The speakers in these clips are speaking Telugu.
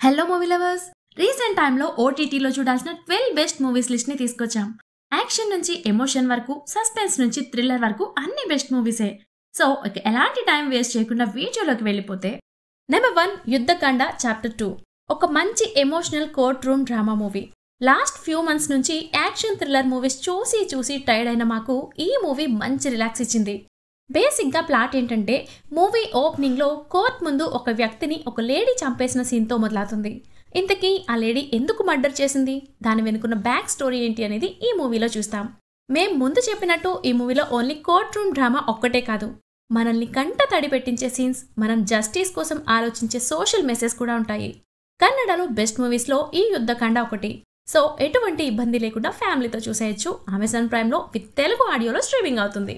హలో మూవీ లవర్స్, రీసెంట్ టైంలో ఓటీటీలో చూడాల్సిన 12 బెస్ట్ మూవీస్ లిస్ట్ని తీసుకొచ్చాం. యాక్షన్ నుంచి ఎమోషన్ వరకు, సస్పెన్స్ నుంచి థ్రిల్లర్ వరకు అన్ని బెస్ట్ మూవీసే. సో ఎలాంటి టైం వేస్ట్ చేయకుండా వీడియోలోకి వెళ్ళిపోతే, నెంబర్ 1 యుద్ధకాండ చాప్టర్ 2 ఒక మంచి emotional court room drama movie. Last few months నుంచి యాక్షన్ థ్రిల్లర్ మూవీస్ చూసి టైర్డ్ అయిన మాకు ఈ మూవీ మంచి రిలాక్స్ ఇచ్చింది. బేసిక్గా ప్లాట్ ఏంటంటే, మూవీ ఓపెనింగ్లో కోర్ట్ ముందు ఒక వ్యక్తిని ఒక లేడీ చంపేసిన సీన్తో మొదలవుతుంది. ఇంతకీ ఆ లేడీ ఎందుకు మర్డర్ చేసింది, దాని వెనుకున్న బ్యాక్ స్టోరీ ఏంటి అనేది ఈ మూవీలో చూస్తాం. మేం ముందు చెప్పినట్టు ఈ మూవీలో ఓన్లీ కోర్ట్ రూమ్ డ్రామా ఒక్కటే కాదు, మనల్ని కంట తడి పెట్టించే సీన్స్, మనం జస్టిస్ కోసం ఆలోచించే సోషల్ మెసేజ్ కూడా ఉంటాయి. కన్నడలో బెస్ట్ మూవీస్లో ఈ యుద్ధకాండ ఒకటి. సో ఎటువంటి ఇబ్బంది లేకుండా ఫ్యామిలీతో చూసేయచ్చు. అమెజాన్ ప్రైమ్లో విత్ తెలుగు ఆడియోలో స్ట్రీమింగ్ అవుతుంది.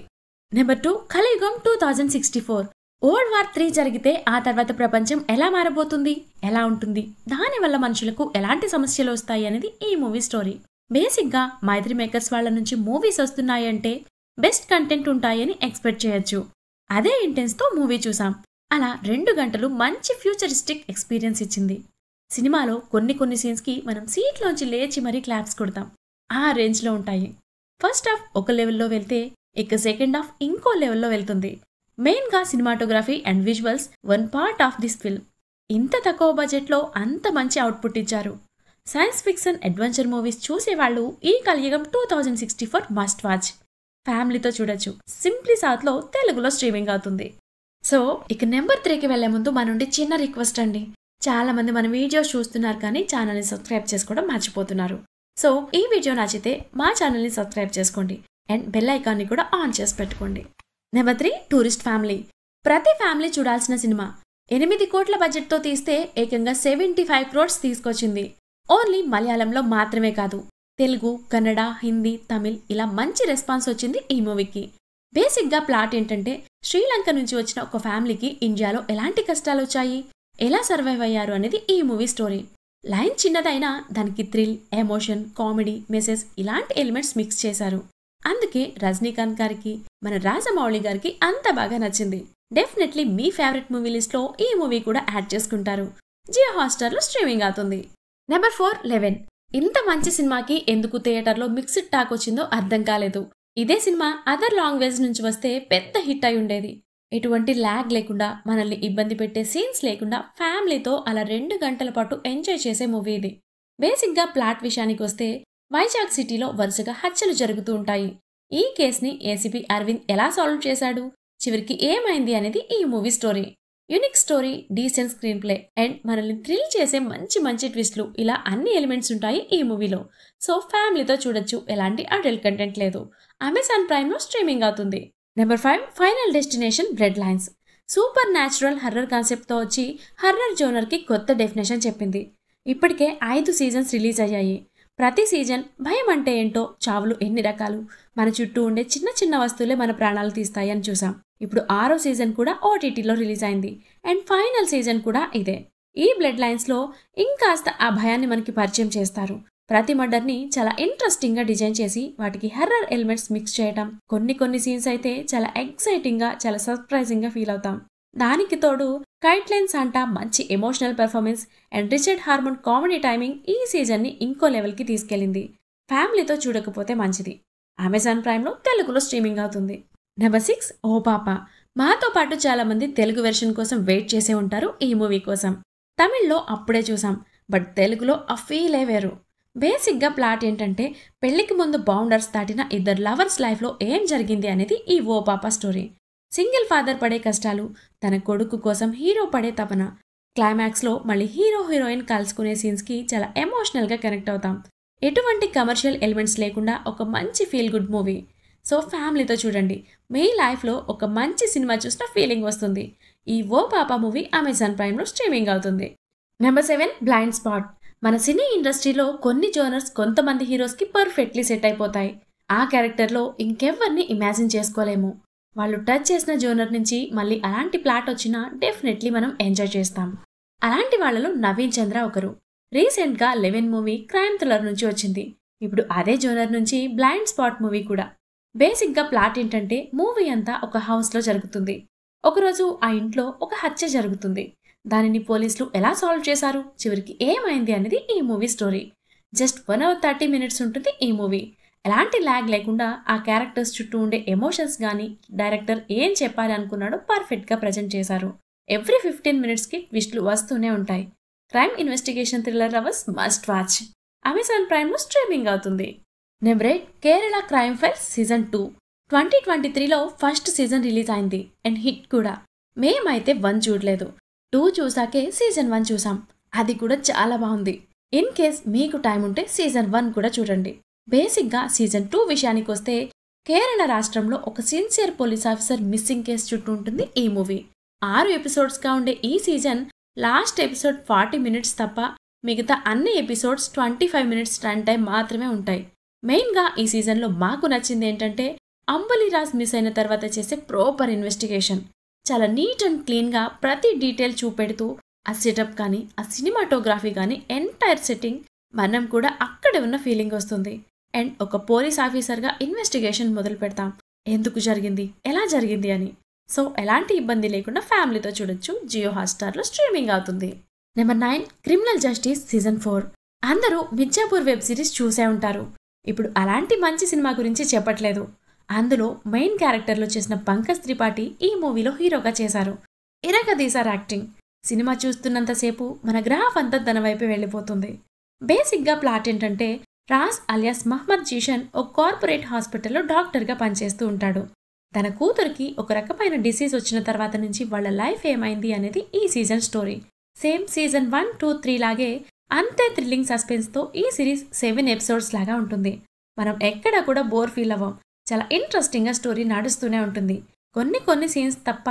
నెంబర్ 2 కలియుగం 2064. వరల్డ్ వార్ 3 జరిగితే ఆ తర్వాత ప్రపంచం ఎలా మారబోతుంది, ఎలా ఉంటుంది, దానివల్ల మనుషులకు ఎలాంటి సమస్యలు వస్తాయి అనేది ఈ మూవీ స్టోరీ. బేసిక్గా మైత్రి మేకర్స్ వాళ్ళ నుంచి మూవీస్ వస్తున్నాయంటే బెస్ట్ కంటెంట్ ఉంటాయని ఎక్స్పెక్ట్ చేయొచ్చు. అదే ఇంటెన్స్తో మూవీ చూసాం. అలా 2 గంటలు మంచి ఫ్యూచరిస్టిక్ ఎక్స్పీరియన్స్ ఇచ్చింది. సినిమాలో కొన్ని సీన్స్కి మనం సీట్లోంచి లేచి మరీ క్లాప్స్ కొడతాం. ఆ రేంజ్లో ఉంటాయి. ఫస్ట్ హాఫ్ ఒక లెవెల్లో వెళ్తే ఇక సెకండ్ హాఫ్ ఇంకో లెవెల్లో వెళ్తుంది. మెయిన్గా cinematography and visuals one part of this film. ఇంత తక్కువ బడ్జెట్లో అంత మంచి అవుట్పుట్ ఇచ్చారు. సైన్స్ ఫిక్షన్ అడ్వెంచర్ మూవీస్ చూసేవాళ్ళు ఈ కలియుగం 2064 మస్ట్ వాచ్. ఫ్యామిలీతో చూడొచ్చు. సింప్లీ సౌత్లో తెలుగులో స్ట్రీమింగ్ అవుతుంది. సో ఇక నెంబర్ 3కి వెళ్లే ముందు మన నుండి చిన్న రిక్వెస్ట్ అండి. చాలా మంది మన వీడియోస్ చూస్తున్నారు కానీ ఛానల్ని సబ్స్క్రైబ్ చేసుకోవడం మర్చిపోతున్నారు. సో ఈ వీడియో నచ్చితే మా ఛానల్ని సబ్స్క్రైబ్ చేసుకోండి అండ్ బెల్ ఐకాన్ని కూడా ఆన్ చేసి పెట్టుకోండి. Number 3 tourist family. ప్రతి ఫ్యామిలీ చూడాల్సిన సినిమా. 8 కోట్ల బడ్జెట్తో తీస్తే ఏకంగా 75 crores తీసుకొచ్చింది. ఓన్లీ మలయాళంలో మాత్రమే కాదు, తెలుగు, కన్నడ, హిందీ, తమిళ్ ఇలా మంచి రెస్పాన్స్ వచ్చింది ఈ మూవీకి. బేసిక్గా ప్లాట్ ఏంటంటే, శ్రీలంక నుంచి వచ్చిన ఒక ఫ్యామిలీకి ఇండియాలో ఎలాంటి కష్టాలు వచ్చాయి, ఎలా సర్వైవ్ అయ్యారు అనేది ఈ మూవీ స్టోరీ. లైన్ చిన్నదైనా దానికి థ్రిల్, ఎమోషన్, కామెడీ, మెసేజ్ ఇలాంటి ఎలిమెంట్స్ మిక్స్ చేశారు. అందుకే రజనీకాంత్ గారికి, మన రాజమౌళి గారికి అంత బాగా నచ్చింది. డెఫినెట్లీ మీ ఫేవరెట్ మూవీ లిస్ట్లో ఈ మూవీ కూడా యాడ్ చేసుకుంటారు. జియో హాట్‌స్టార్లో స్ట్రీమింగ్ అవుతుంది. నెంబర్ 4 11. ఇంత మంచి సినిమాకి ఎందుకు థియేటర్లో మిక్స్డ్ టాక్ వచ్చిందో అర్థం కాలేదు. ఇదే సినిమా అదర్ లాంగ్వేజ్ నుంచి వస్తే పెద్ద హిట్ అయి ఉండేది. ఎటువంటి ల్యాగ్ లేకుండా, మనల్ని ఇబ్బంది పెట్టే సీన్స్ లేకుండా ఫ్యామిలీతో అలా 2 గంటల పాటు ఎంజాయ్ చేసే మూవీ ఇది. బేసిక్గా ప్లాట్ విషయానికి వస్తే, వైజాగ్ సిటీలో వరుసగా హత్యలు జరుగుతూ ఉంటాయి. ఈ కేసుని ఏసీపీ అరవింద్ ఎలా సాల్వ్ చేశాడు, చివరికి ఏమైంది అనేది ఈ movie story. Unique story, decent screen play and మనల్ని థ్రిల్ చేసే మంచి ట్విస్ట్లు, ఇలా అన్ని ఎలిమెంట్స్ ఉంటాయి ఈ మూవీలో. సో ఫ్యామిలీతో చూడొచ్చు. ఎలాంటి అడల్ట్ కంటెంట్ లేదు. అమెజాన్ ప్రైమ్లో స్ట్రీమింగ్ అవుతుంది. Number 5 final destination blood lines. Super natural horror కాన్సెప్ట్తో వచ్చి హర్రర్ జోనర్కి కొత్త డెఫినేషన్ చెప్పింది. ఇప్పటికే 5 సీజన్స్ రిలీజ్ అయ్యాయి. ప్రతి సీజన్ భయం అంటే ఏంటో, చావులు ఎన్ని రకాలు, మన చుట్టూ ఉండే చిన్న వస్తువులే మన ప్రాణాలు తీస్తాయి అని చూసాం. ఇప్పుడు 6వ సీజన్ కూడా ఓటీటీలో రిలీజ్ అయింది అండ్ ఫైనల్ సీజన్ కూడా ఇదే. ఈ బ్లడ్ లైన్స్లో ఇంకాస్త ఆ భయాన్ని మనకి పరిచయం చేస్తారు. ప్రతి మర్డర్ని చాలా ఇంట్రెస్టింగ్గా డిజైన్ చేసి వాటికి హర్రర్ ఎలిమెంట్స్ మిక్స్ చేయడం. కొన్ని సీన్స్ అయితే చాలా ఎక్సైటింగ్గా, చాలా సర్ప్రైజింగ్గా ఫీల్ అవుతాం. దానికి తోడు కైట్లైన్ సాంటా మంచి emotional performance and Richard hormone comedy timing ఈ సీజన్ని ఇంకో లెవెల్కి తీసుకెళ్లింది. ఫ్యామిలీతో చూడకపోతే మంచిది. అమెజాన్ ప్రైమ్లో తెలుగులో స్ట్రీమింగ్ అవుతుంది. నెంబర్ 6 ఓ పాప. మాతో పాటు చాలా మంది తెలుగు వెర్షన్ కోసం వెయిట్ చేసే ఉంటారు ఈ మూవీ కోసం. తమిళ్లో అప్పుడే చూసాం, బట్ తెలుగులో ఆ ఫీలే వేరు. బేసిక్గా ప్లాట్ ఏంటంటే, పెళ్లికి ముందు బౌండర్స్ దాటిన ఇద్దరు లవర్స్ లైఫ్లో ఏం జరిగింది అనేది ఈ ఓ పాప స్టోరీ. సింగిల్ ఫాదర్ పడే కష్టాలు, తన కొడుకు కోసం హీరో పడే తపన. క్లైమాక్స్లో మళ్ళీ హీరోయిన్ కలుసుకునే సీన్స్కి చాలా ఎమోషనల్గా కనెక్ట్ అవుతాం. ఎటువంటి కమర్షియల్ ఎలిమెంట్స్ లేకుండా ఒక మంచి ఫీల్ గుడ్ మూవీ. సో ఫ్యామిలీతో చూడండి. మీ లైఫ్లో ఒక మంచి సినిమా చూసిన ఫీలింగ్ వస్తుంది. ఈ ఓ పాప మూవీ అమెజాన్ ప్రైమ్లో స్ట్రీమింగ్ అవుతుంది. Number 7 blind spot. మన సినీ ఇండస్ట్రీలో కొన్ని జోనర్స్ కొంతమంది హీరోస్కి పర్ఫెక్ట్లీ సెట్ అయిపోతాయి. ఆ క్యారెక్టర్లో ఇంకెవ్వరిని ఇమాజిన్ చేసుకోలేము. వాళ్ళు టచ్ చేసిన జోనర్ నుంచి మళ్ళీ అలాంటి ప్లాట్ వచ్చినా డెఫినెట్లీ మనం ఎంజాయ్ చేస్తాం. అలాంటి వాళ్ళలో నవీన్ చంద్ర ఒకరు. రీసెంట్గా 11 మూవీ క్రైమ్ థ్రిల్లర్ నుంచి వచ్చింది. ఇప్పుడు అదే జోనర్ నుంచి బ్లైండ్ స్పాట్ మూవీ కూడా. బేసిక్గా ప్లాట్ ఏంటంటే, మూవీ అంతా ఒక హౌస్లో జరుగుతుంది. ఒకరోజు ఆ ఇంట్లో ఒక హత్య జరుగుతుంది. దానిని పోలీసులు ఎలా సాల్వ్ చేశారు, చివరికి ఏమైంది అనేది ఈ movie story. Just 1 hour 30 minutes ఉంటుంది ఈ మూవీ. ఎలాంటి ల్యాగ్ లేకుండా ఆ క్యారెక్టర్స్ చుట్టూ ఉండే ఎమోషన్స్ కానీ డైరెక్టర్ ఏం చెప్పాలి అనుకున్నాడో పర్ఫెక్ట్గా ప్రజెంట్ చేశారు. ఎవ్రీ 15 minutesకి ట్విస్టులు వస్తూనే ఉంటాయి. Crime investigation thriller lovers must watch. Amazon ప్రైమ్లో స్ట్రీమింగ్ అవుతుంది. Number 8 Kerala crime files season 2. 2023లో ఫస్ట్ సీజన్ రిలీజ్ అయింది అండ్ హిట్ కూడా. మేమైతే 1 చూడలేదు, 2 చూసాకే సీజన్ 1 చూసాం. అది కూడా చాలా బాగుంది. ఇన్ కేస్ మీకు టైం ఉంటే సీజన్ 1 కూడా చూడండి. బేసిక్గా సీజన్ 2 విషయానికి వస్తే కేరళ రాష్ట్రంలో ఒక sincere police officer missing case చుట్టూ ఉంటుంది ఈ మూవీ. 6 ఎపిసోడ్స్గా ఉండే ఈ సీజన్ లాస్ట్ ఎపిసోడ్ 40 minutes తప్ప మిగతా అన్ని ఎపిసోడ్స్ 25 minutes రన్ టైం మాత్రమే ఉంటాయి. మెయిన్గా ఈ సీజన్లో మాకు నచ్చింది ఏంటంటే అంబలిరాజ్ మిస్ అయిన తర్వాత చేసే ప్రాపర్ ఇన్వెస్టిగేషన్. చాలా నీట్ అండ్ క్లీన్గా ప్రతి డీటెయిల్ చూపెడుతూ ఆ సెటప్ కానీ ఆ సినిమాటోగ్రఫీ కానీ ఎంటైర్ సెట్టింగ్ మనం కూడా అక్కడే ఉన్న ఫీలింగ్ వస్తుంది. అండ్ ఒక పోలీస్ ఆఫీసర్గా ఇన్వెస్టిగేషన్ మొదలు పెడతాం, ఎందుకు జరిగింది, ఎలా జరిగింది అని. సో ఎలాంటి ఇబ్బంది లేకుండా ఫ్యామిలీతో చూడొచ్చు. జియో హాట్స్టార్లో స్ట్రీమింగ్ అవుతుంది. Number 9 criminal justice season 4. అందరూ మిర్జాపూర్ వెబ్ సిరీస్ చూసే ఉంటారు. ఇప్పుడు అలాంటి మంచి సినిమా గురించి చెప్పట్లేదు. అందులో మెయిన్ క్యారెక్టర్లో చేసిన పంకజ్ త్రిపాఠి ఈ మూవీలో హీరోగా చేశారు. ఇరగదీశారు యాక్టింగ్. సినిమా చూస్తున్నంతసేపు మన గ్రాఫ్ అంతా తన వైపే వెళ్ళిపోతుంది. బేసిక్గా ప్లాట్ ఏంటంటే రాజ్ అలియాస్ మహమ్మద్ జీషన్ ఒక కార్పొరేట్ హాస్పిటల్లో డాక్టర్గా పనిచేస్తూ ఉంటాడు. తన కూతురికి ఒక రకమైన డిసీజ్ వచ్చిన తర్వాత నుంచి వాళ్ళ లైఫ్ ఏమైంది అనేది ఈ సీజన్ స్టోరీ. సేమ్ సీజన్ 1, 2, 3 లాగే అంతే థ్రిల్లింగ్ సస్పెన్స్తో ఈ సిరీస్ 7 episodes లాగా ఉంటుంది. మనం ఎక్కడా కూడా బోర్ ఫీల్ అవ్వం. చాలా ఇంట్రెస్టింగ్గా స్టోరీ నడుస్తూనే ఉంటుంది. కొన్ని సీన్స్ తప్ప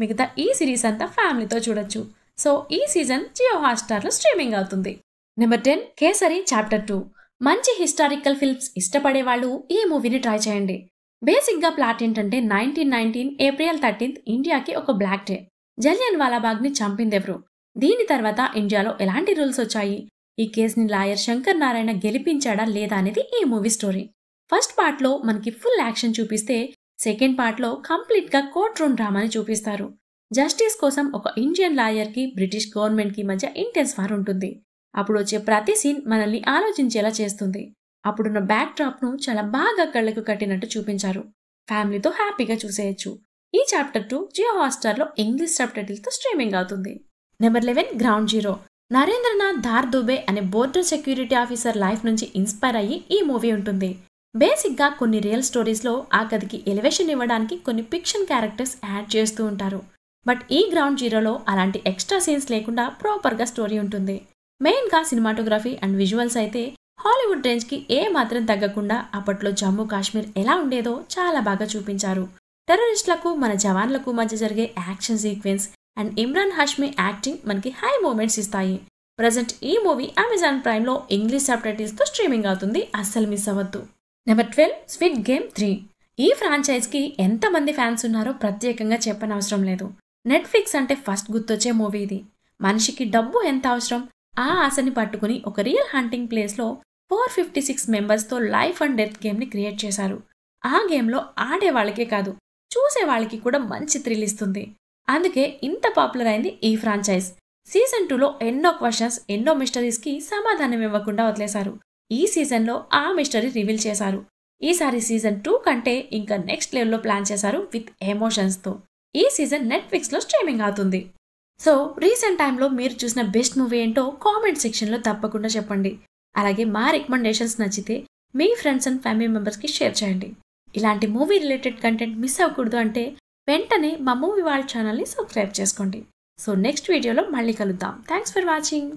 మిగతా ఈ సిరీస్ అంతా ఫ్యామిలీతో చూడొచ్చు. సో ఈ సీజన్ జియో హాట్స్టార్లో స్ట్రీమింగ్ అవుతుంది. Number 10 kesari chapter 2. మంచి హిస్టారికల్ ఫిల్మ్స్ ఇష్టపడే వాళ్ళు ఈ మూవీని ట్రై చేయండి. బేసిక్గా ప్లాట్ ఏంటంటే 1919 April 13 ఇండియాకి ఒక బ్లాక్ డే. జలియన్ వాలాబాగ్ని చంపిందెవరు, దీని తర్వాత ఇండియాలో ఎలాంటి రూల్స్ వచ్చాయి, ఈ కేసుని లాయర్ శంకర్ నారాయణ గెలిపించాడా లేదా అనేది ఈ మూవీ స్టోరీ. ఫస్ట్ పార్ట్లో మనకి ఫుల్ యాక్షన్ చూపిస్తే సెకండ్ పార్ట్లో కంప్లీట్గా కోర్ట్ రూమ్ డ్రామాని చూపిస్తారు. జస్టిస్ కోసం ఒక ఇండియన్ లాయర్కి బ్రిటిష్ గవర్నమెంట్కి మధ్య ఇంటెన్స్ వార్ ఉంటుంది. అప్పుడు వచ్చే ప్రతి సీన్ మనల్ని ఆలోచించేలా చేస్తుంది. అప్పుడున్న బ్యాక్ డ్రాప్ను చాలా బాగా కళ్ళకు కట్టినట్టు చూపించారు. ఫ్యామిలీతో హ్యాపీగా చూసేయచ్చు. ఈ చాప్టర్ 2 జియో హాట్స్టార్లో ఇంగ్లీష్ సబ్‌టైటిల్స్తో స్ట్రీమింగ్ అవుతుంది. Number 11 ground zero. Narendranath Dhar Dubey అనే బోర్డర్ సెక్యూరిటీ ఆఫీసర్ లైఫ్ నుంచి ఇన్స్పైర్ అయ్యి ఈ మూవీ ఉంటుంది. బేసిక్గా కొన్ని రియల్ స్టోరీస్లో ఆ కథకి ఎలివేషన్ ఇవ్వడానికి కొన్ని ఫిక్షన్ క్యారెక్టర్స్ యాడ్ చేస్తూ ఉంటారు. బట్ ఈ గ్రౌండ్ జీరోలో అలాంటి ఎక్స్ట్రా సీన్స్ లేకుండా ప్రాపర్గా స్టోరీ ఉంటుంది. మెయిన్గా సినిమాటోగ్రఫీ అండ్ విజువల్స్ అయితే హాలీవుడ్ రేంజ్కి ఏ మాత్రం తగ్గకుండా అప్పట్లో జమ్మూ కాశ్మీర్ ఎలా ఉండేదో చాలా బాగా చూపించారు. టెర్రరిస్టులకు మన జవాన్లకు మధ్య జరిగే action sequence and Imran Hashmi acting మనకి హై మూమెంట్స్ ఇస్తాయి. ప్రజెంట్ ఈ మూవీ అమెజాన్ ప్రైమ్లో ఇంగ్లీష్ సబ్‌టైటిల్స్తో స్ట్రీమింగ్ అవుతుంది, అస్సలు మిస్ అవ్వద్దు. Number 12 squid game 3. ఈ ఫ్రాంచైజ్కి ఎంతమంది ఫ్యాన్స్ ఉన్నారో ప్రత్యేకంగా చెప్పనవసరం లేదు. నెట్ఫ్లిక్స్ అంటే ఫస్ట్ గుర్తొచ్చే మూవీ ఇది. మనిషికి డబ్బు ఎంత అవసరం, ఆ ఆశని పట్టుకుని ఒక రియల్ హంటింగ్ ప్లేస్లో 456 మెంబర్స్తో లైఫ్ అండ్ డెత్ గేమ్ని క్రియేట్ చేశారు. ఆ గేమ్లో ఆడే వాళ్ళకే కాదు, చూసే వాళ్ళకి కూడా మంచి థ్రిల్ ఇస్తుంది. అందుకే ఇంత పాపులర్ అయింది ఈ ఫ్రాంచైజ్. సీజన్ 2లో ఎన్నో క్వశ్చన్స్, ఎన్నో మిస్టరీస్కి సమాధానం ఇవ్వకుండా వదిలేశారు. ఈ సీజన్లో ఆ మిస్టరీ రివీల్ చేశారు. ఈసారి సీజన్ 2 కంటే ఇంకా నెక్స్ట్ లెవెల్లో ప్లాన్ చేశారు విత్ ఎమోషన్స్తో. ఈ సీజన్ నెట్ఫ్లిక్స్లో స్ట్రీమింగ్ అవుతుంది. సో రీసెంట్ టైంలో మీరు చూసిన బెస్ట్ మూవీ ఏంటో కామెంట్ సెక్షన్లో తప్పకుండా చెప్పండి. అలాగే మా రికమెండేషన్స్ నచ్చితే మీ ఫ్రెండ్స్ అండ్ ఫ్యామిలీ మెంబర్స్కి షేర్ చేయండి. ఇలాంటి మూవీ రిలేటెడ్ కంటెంట్ మిస్ అవ్వకూడదు అంటే వెంటనే మా మూవీ వాళ్ళ ఛానల్ని సబ్స్క్రైబ్ చేసుకోండి. సో నెక్స్ట్ వీడియోలో మళ్ళీ కలుద్దాం. Thanks for watching.